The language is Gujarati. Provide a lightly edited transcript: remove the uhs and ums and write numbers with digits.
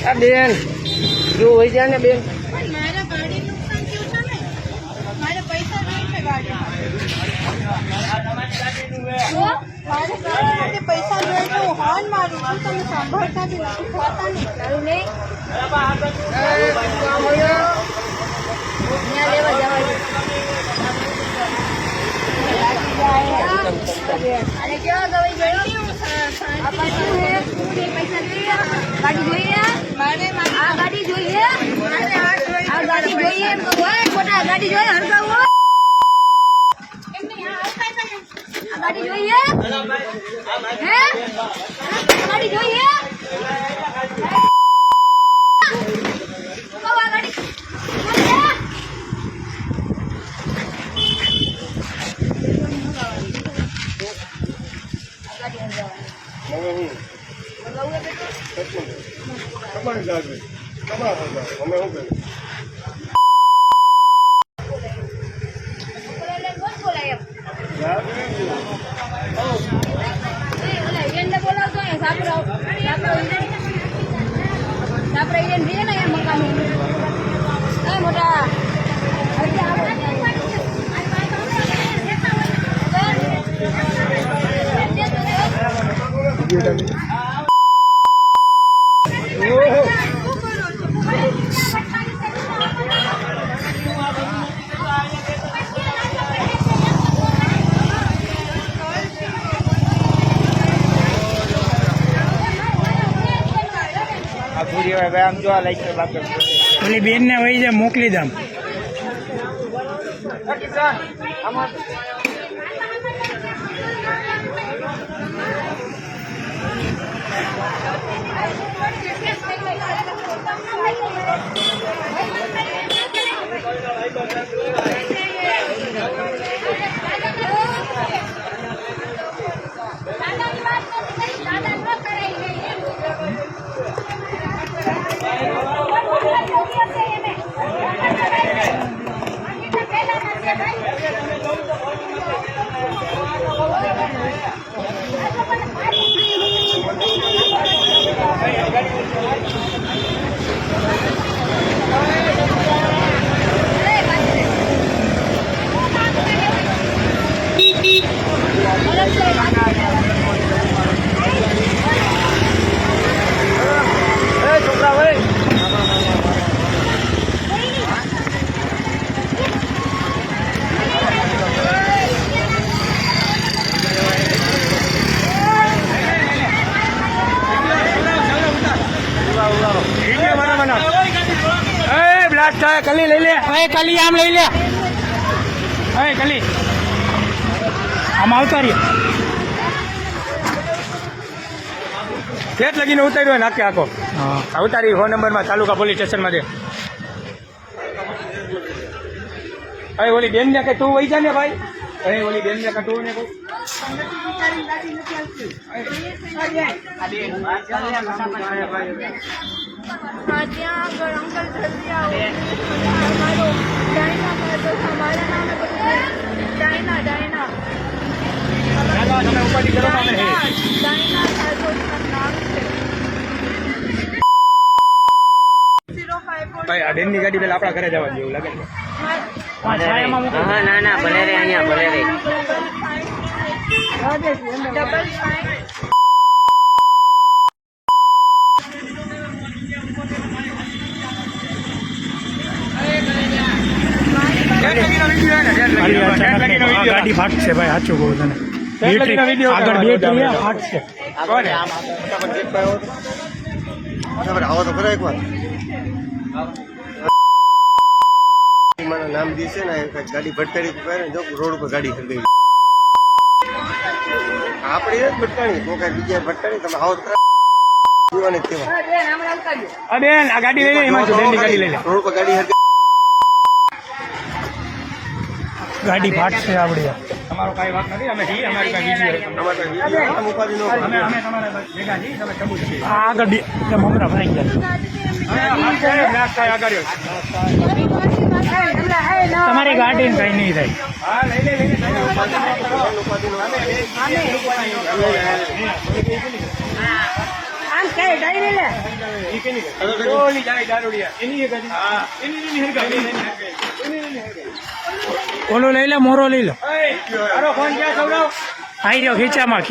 આ બેન જો હોય જાય ને બેન મારા ગાડી નુકસાન થયું છે ને મારે પૈસા જોઈએ ગાડી મારે ગાડી માટે પૈસા જોઈએ તો હું હોર્ન મારું છું તમે સાંભળતા બી નથી ખાતા નહીં તારું નહીં લેવા જવા અરે કેવા દવાઈ જોઈ પૈસા જોઈએ ગાડી જોઈએ મારે આ ગાડી જોઈએ આ ગાડી જોઈએ એમ કહું ખોટા ગાડી જોઈએ હરગાવો આ ગાડી જોઈએ હે ગાડી જોઈએ ઓલી બેન ને વહી જાય મોકલી દમ કલી લઈ લે કલી આમ લઈ લે કલી આમ આવતા રહીએ ફ્લેટ લગીને ઉતાર્યો નાખે આખો ઉતારી ફોન નંબરમાં તાલુકા પોલીસ સ્ટેશનમાં દે અરે ઓલી બેન ને કે તું વહી જા ને ભાઈ અરે ઓલી બેન ને કે તું ને ત્યાં આગળ અંકલ જલ્દી આવો મારો ડાયના મારતો છે મારા નામે બધું ડાયના ડાયના ભાઈ આ બેનની ગાડી પેલા આપણા ઘરે જવા જેવું લાગે છે ના ના ભલે રે અહીંયા ભલે રે ગાડી ફાટશે ભાઈ સાચું કહું તને આગળ બે ફાટશે આવો તો ખરા એક વાર નામ દીશે ને ગાડી ભટકાડી જો રોડ ઉપર ગાડી કરી ગઈ આપડી જ ભટકાણી તો કઈ બીજા ભટકાણી તમે આવો જોવાની કેવા બેન આ ગાડી લઈ લે એમાં બેનની ગાડી લઈ લે રોડ પર ગાડી ગાડી ફાટશે આવડી તમારો કઈ વાત નથી અમે જી અમારી કઈ આગળ મમરા ભરાઈ ગયા તમારી ગાડી કઈ નહીં થાય આમ કઈ ડાયરી લે ઓલી જાય દારૂડિયા એની એક હતી હા એની ઓલો લઈ લે મોરો લઈ લો અરે ફોન ક્યાં સૌરવ આવી રહ્યો ખીચામાં